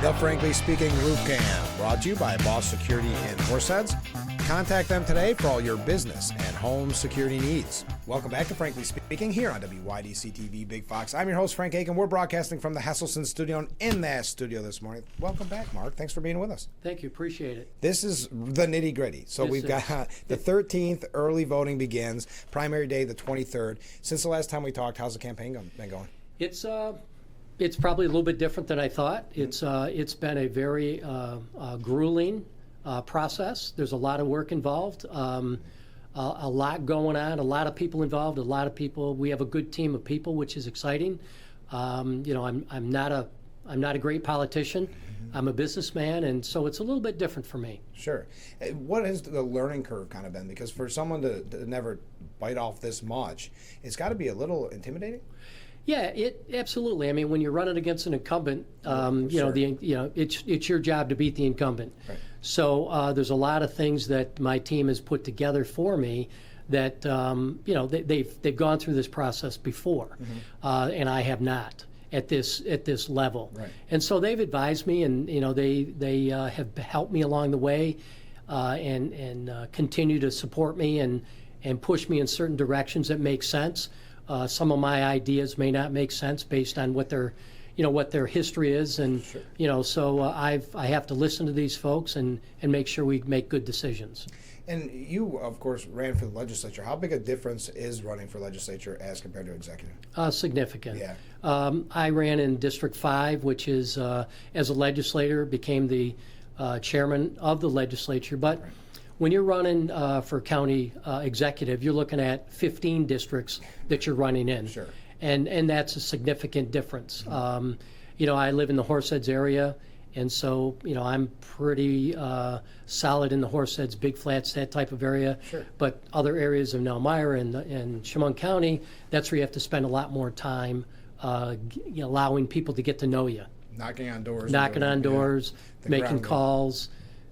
The Frankly Speaking Roof Cam, brought to you by Boss Security in Horseheads. Contact them today for all your business and home security needs. Welcome back to Frankly Speaking here on WYDC TV Big Fox. I'm your host, Frank Acomb. We're broadcasting from the Hesselson studio and in that studio this morning. Welcome back, Mark. Thanks for being with us. Thank you. Appreciate it. This is the nitty-gritty. So we've got the 13th, early voting begins, primary day the 23rd. Since the last time we talked, how's the campaign been going? It's probably a little bit different than I thought. It's been a very grueling process. There's a lot of work involved, a lot going on, a lot of people involved, we have a good team of people, which is exciting. I'm not a great politician. I'm a businessman, and so it's a little bit different for me. Sure. What has the learning curve kind of been? Because for someone to never bite off this much, it's got to be a little intimidating. Yeah, it absolutely. I mean, when you're running against an incumbent, it's your job to beat the incumbent. Right. So there's a lot of things that my team has put together for me that they've gone through this process before, and I have not at this level. Right. And so they've advised me, and they have helped me along the way, and continue to support me and push me in certain directions that make sense. Some of my ideas may not make sense based on what their history is, and sure. So I have to listen to these folks and make sure we make good decisions. And you, of course, ran for the legislature. How big a difference is running for legislature as compared to executive? Significant. Yeah. I ran in District 5, which is, as a legislator, became the chairman of the legislature. But right. When you're running for county executive, you're looking at 15 districts that you're running in. Sure. And that's a significant difference. I live in the Horseheads area, and so, I'm pretty solid in the Horseheads, Big Flats, that type of area. Sure. But other areas of Nelmire and Chemung County, that's where you have to spend a lot more time allowing people to get to know you. Knocking on doors. Making calls.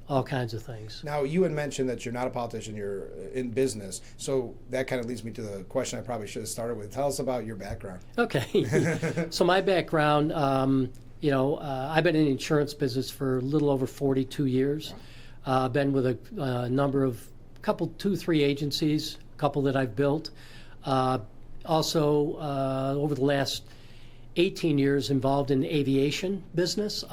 All kinds of things. Now, you had mentioned that you're not a politician, you're in business. So that kind of leads me to the question I probably should have started with. Tell us about your background. Okay. So my background, I've been in the insurance business for a little over 42 years. Been with a number of, two, three agencies, a couple that I've built. Also, over the last 18 years, involved in the aviation business.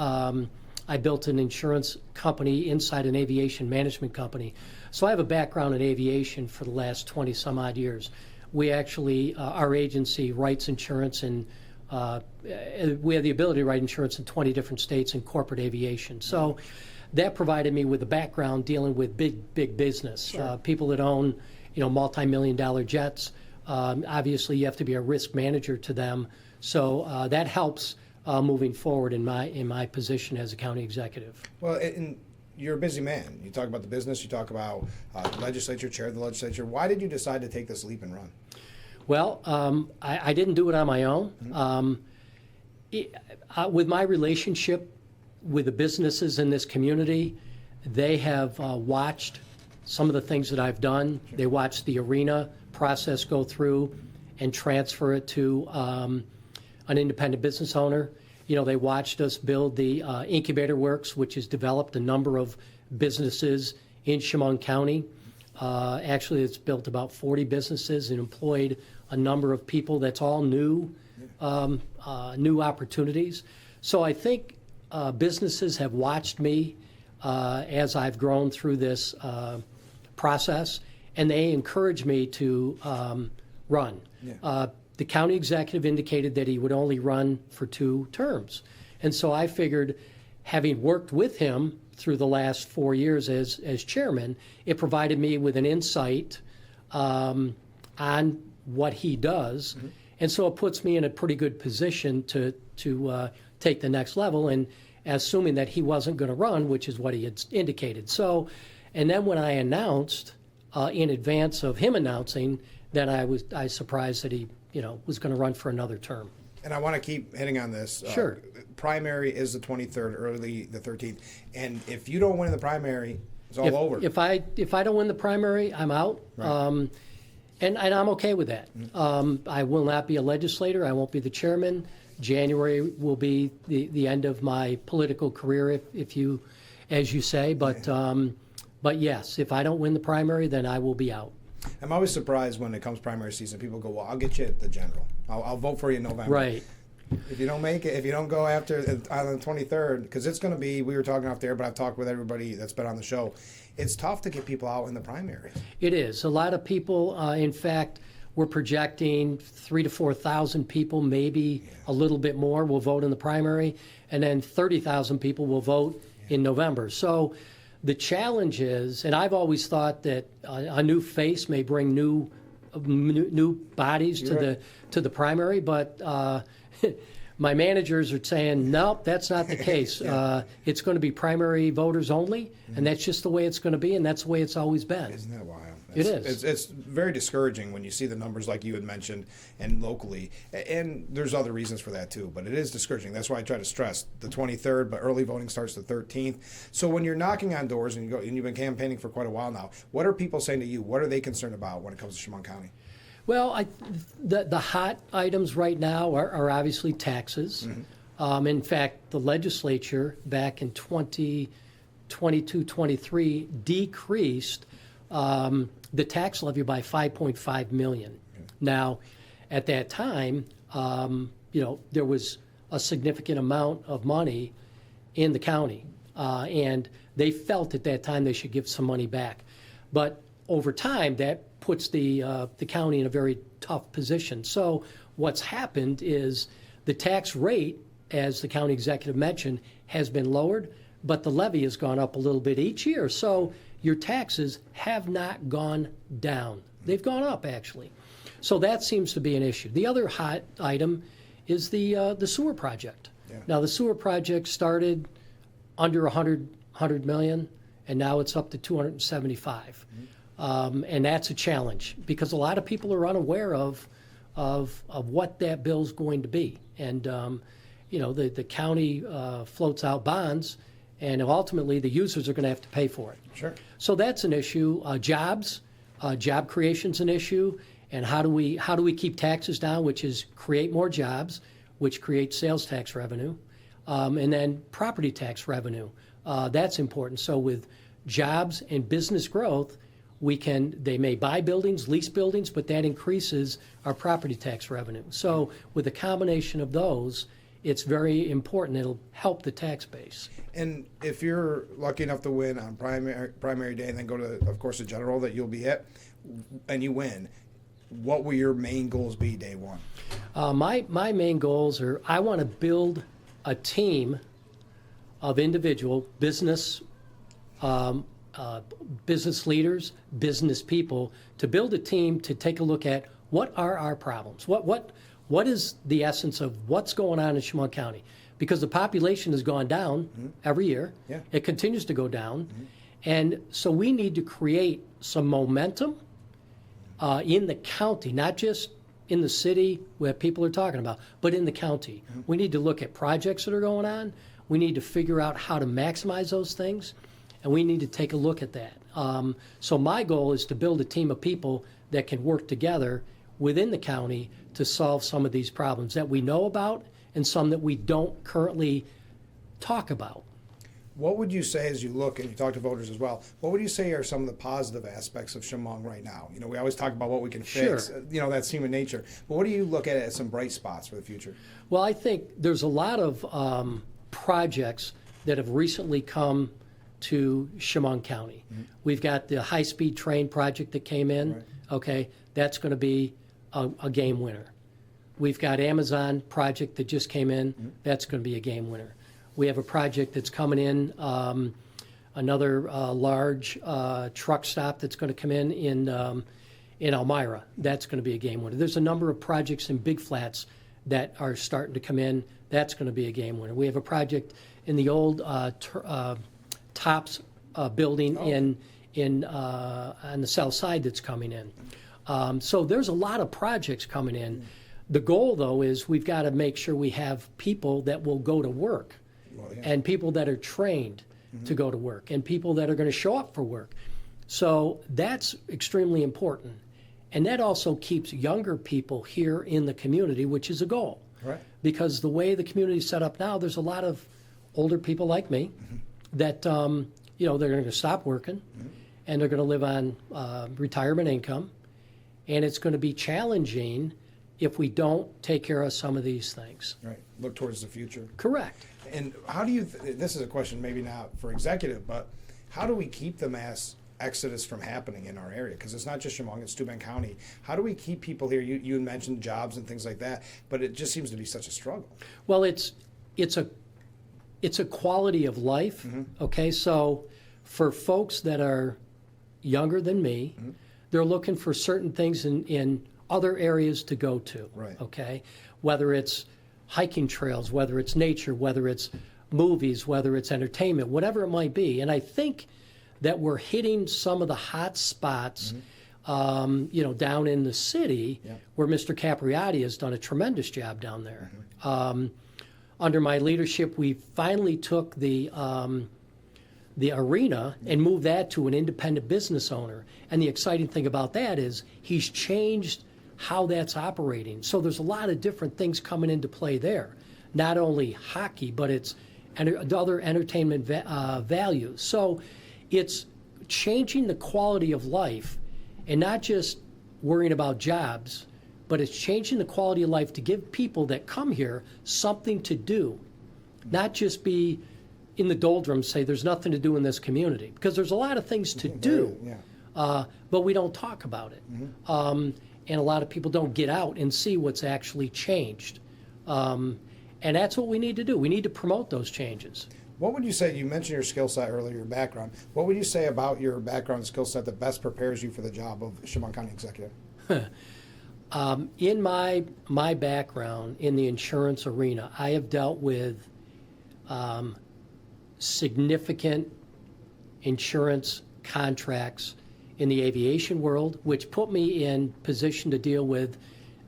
I built an insurance company inside an aviation management company. So I have a background in aviation for the last 20 some odd years. We actually, our agency writes insurance, and we have the ability to write insurance in 20 different states in corporate aviation. So that provided me with a background dealing with big business. Sure. People that own, multi-million-dollar jets. Obviously, you have to be a risk manager to them. So that helps moving forward in my position as a county executive. Well, you're a busy man. You talk about the business, you talk about the legislature, chair of the legislature. Why did you decide to take this leap and run? Well, I didn't do it on my own. With my relationship with the businesses in this community, they have watched some of the things that I've done. Sure. They watched the arena process go through and transfer it to an independent business owner. They watched us build the Incubator Works, which has developed a number of businesses in Chemung County. Actually, it's built about 40 businesses and employed a number of people. That's all new opportunities. So I think businesses have watched me as I've grown through this process, and they encourage me to run. Yeah. The county executive indicated that he would only run for 2 terms. And so I figured, having worked with him through the last 4 years as chairman, it provided me with an insight on what he does. Mm-hmm. And so it puts me in a pretty good position to take the next level, and assuming that he wasn't going to run, which is what he had indicated. So, and then when I announced, in advance of him announcing, then I was surprised that he was going to run for another term. And I want to keep hitting on this. Sure. Primary is the 23rd, early the 13th. And if you don't win in the primary, it's all over. If I don't win the primary, I'm out. Right. And I'm okay with that. I will not be a legislator. I won't be the chairman. January will be the end of my political career, if you, as you say. But yes, if I don't win the primary, then I will be out. I'm always surprised when it comes primary season. People go, "Well, I'll get you at the general. I'll vote for you in November." Right. If you don't make it, if you don't go after on the 23rd, because it's going to be, we were talking off there, but I've talked with everybody that's been on the show. It's tough to get people out in the primary. It is. A lot of people, in fact, we're projecting 3,000 to 4,000 people, maybe a little bit more, will vote in the primary, and then 30,000 people will vote in November. So the challenge is, and I've always thought that a new face may bring new bodies to the primary, but my managers are saying, nope, that's not the case. It's going to be primary voters only, and that's just the way it's going to be, and that's the way it's always been. Isn't that wild? It is. It's very discouraging when you see the numbers like you had mentioned and locally. And there's other reasons for that too, but it is discouraging. That's why I try to stress the 23rd, but early voting starts the 13th. So when you're knocking on doors and you've been campaigning for quite a while now, what are people saying to you? What are they concerned about when it comes to Chemung County? Well, the hot items right now are obviously taxes. In fact, the legislature back in 2022-23 decreased the tax levy by 5.5 million. Now, at that time, there was a significant amount of money in the county, and they felt at that time they should give some money back. But over time, that puts the county in a very tough position. So what's happened is the tax rate, as the county executive mentioned, has been lowered, but the levy has gone up a little bit each year. So your taxes have not gone down. They've gone up, actually. So that seems to be an issue. The other hot item is the sewer project. Yeah. Now, the sewer project started under 100 million, and now it's up to 275. And that's a challenge because a lot of people are unaware of what that bill's going to be. And, the county floats out bonds, and ultimately the users are going to have to pay for it. Sure. So that's an issue. Job creation's an issue, and how do we keep taxes down, which is create more jobs, which creates sales tax revenue, and then property tax revenue. That's important. So with jobs and business growth, they may buy buildings, lease buildings, but that increases our property tax revenue. So with a combination of those, it's very important. It'll help the tax base. And if you're lucky enough to win on primary day and then go to, of course, the general that you'll be at, and you win, what will your main goals be day one? My main goals are I want to build a team of individual business leaders, business people, to build a team to take a look at what are our problems, what is the essence of what's going on in Chemung County, because the population has gone down every year. Yeah. It continues to go down, and so we need to create some momentum in the county, not just in the city where people are talking about, but in the county. We need to look at projects that are going on. We need to figure out how to maximize those things. And we need to take a look at that. So my goal is to build a team of people that can work together within the county to solve some of these problems that we know about and some that we don't currently talk about. What would you say as you look, and you talk to voters as well, what would you say are some of the positive aspects of Chemung right now? We always talk about what we can fix, that's human nature. But what do you look at as some bright spots for the future? Well, I think there's a lot of projects that have recently come to Chemung County. We've got the high-speed train project that came in. Right. Okay, that's going to be a game winner. We've got Amazon project that just came in. That's going to be a game winner. We have a project that's coming in, another large truck stop that's going to come in Elmira. That's going to be a game winner. There's a number of projects in Big Flats that are starting to come in. That's going to be a game winner. We have a project in the old Tops building on the south side that's coming in. So there's a lot of projects coming in. The goal, though, is we've got to make sure we have people that will go to work, and people that are trained to go to work, and people that are going to show up for work. So that's extremely important. And that also keeps younger people here in the community, which is a goal. Right. Because the way the community is set up now, there's a lot of older people like me that, they're going to stop working and they're going to live on retirement income. And it's going to be challenging if we don't take care of some of these things. Right. Look towards the future. Correct. And how do you, this is a question maybe not for executive, but how do we keep the mass exodus from happening in our area? Because it's not just Chemung, it's Steuben County. How do we keep people here? You mentioned jobs and things like that, but it just seems to be such a struggle. Well, it's a quality of life, okay? So for folks that are younger than me, they're looking for certain things in other areas to go to, Right. okay? Whether it's hiking trails, whether it's nature, whether it's movies, whether it's entertainment, whatever it might be. And I think that we're hitting some of the hot spots, down in the city, where Mr. Capriati has done a tremendous job down there. Under my leadership, we finally took the arena and moved that to an independent business owner. And the exciting thing about that is he's changed how that's operating. So there's a lot of different things coming into play there. Not only hockey, but it's other entertainment values. So it's changing the quality of life and not just worrying about jobs, but it's changing the quality of life to give people that come here something to do, not just be in the doldrums, say there's nothing to do in this community, because there's a lot of things to do, but we don't talk about it. And a lot of people don't get out and see what's actually changed. And that's what we need to do. We need to promote those changes. What would you say, you mentioned your skill set earlier, your background. What would you say about your background and skill set that best prepares you for the job of Chemung County Executive? In my background in the insurance arena, I have dealt with significant insurance contracts in the aviation world, which put me in position to deal with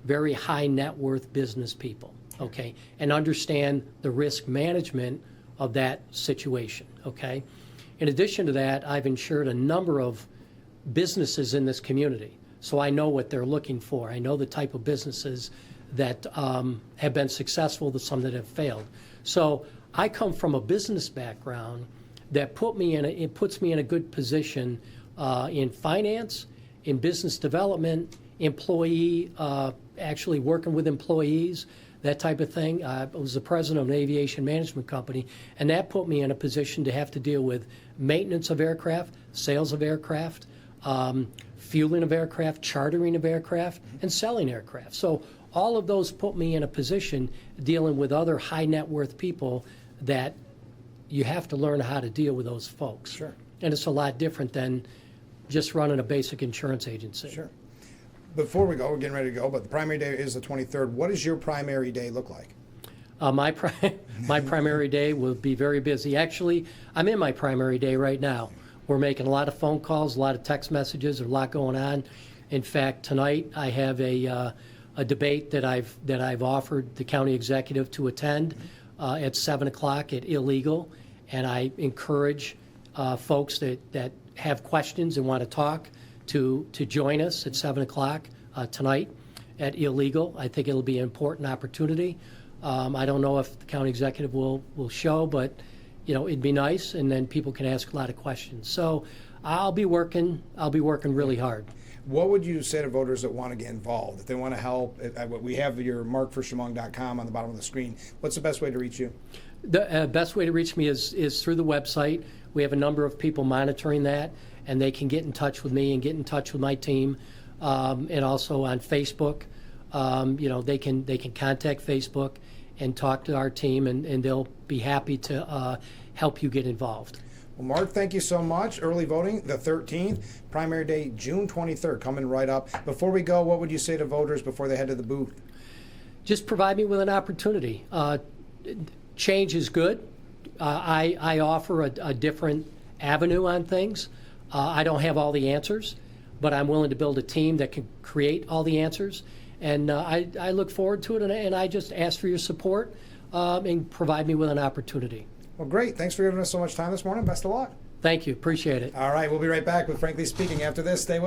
very high net worth business people, okay, and understand the risk management of that situation, okay? In addition to that, I've insured a number of businesses in this community, so I know what they're looking for. I know the type of businesses that have been successful, some that have failed. So I come from a business background that puts me in a good position in finance, in business development, employee, actually working with employees, that type of thing. I was the president of an aviation management company, and that put me in a position to have to deal with maintenance of aircraft, sales of aircraft, fueling of aircraft, chartering of aircraft, and selling aircraft. So all of those put me in a position dealing with other high net worth people that you have to learn how to deal with those folks. Sure. And it's a lot different than just running a basic insurance agency. Sure. Before we go, we're getting ready to go, but the primary day is the 23rd. What does your primary day look like? My primary day will be very busy. Actually, I'm in my primary day right now. We're making a lot of phone calls, a lot of text messages, there's a lot going on. In fact, tonight I have a debate that I've offered the county executive to attend at 7 o'clock at Illegal, and I encourage folks that have questions and want to talk to join us at 7 o'clock tonight at Illegal. I think it'll be an important opportunity. I don't know if the county executive will show, but it'd be nice, and then people can ask a lot of questions. So I'll be working really hard. What would you say to voters that want to get involved, if they want to help? We have your markforchemung.com on the bottom of the screen. What's the best way to reach you? The best way to reach me is through the website. We have a number of people monitoring that, and they can get in touch with me and get in touch with my team, and also on Facebook. They can contact Facebook and talk to our team, and they'll be happy to help you get involved. Well, Mark, thank you so much. Early voting, the 13th. Primary day, June 23rd, coming right up. Before we go, what would you say to voters before they head to the booth? Just provide me with an opportunity. Change is good. I offer a different avenue on things. I don't have all the answers, but I'm willing to build a team that can create all the answers. And I look forward to it, and I just ask for your support and provide me with an opportunity. Well, great. Thanks for giving us so much time this morning. Best of luck. Thank you. Appreciate it. All right. We'll be right back with Frankly Speaking after this. Stay with us.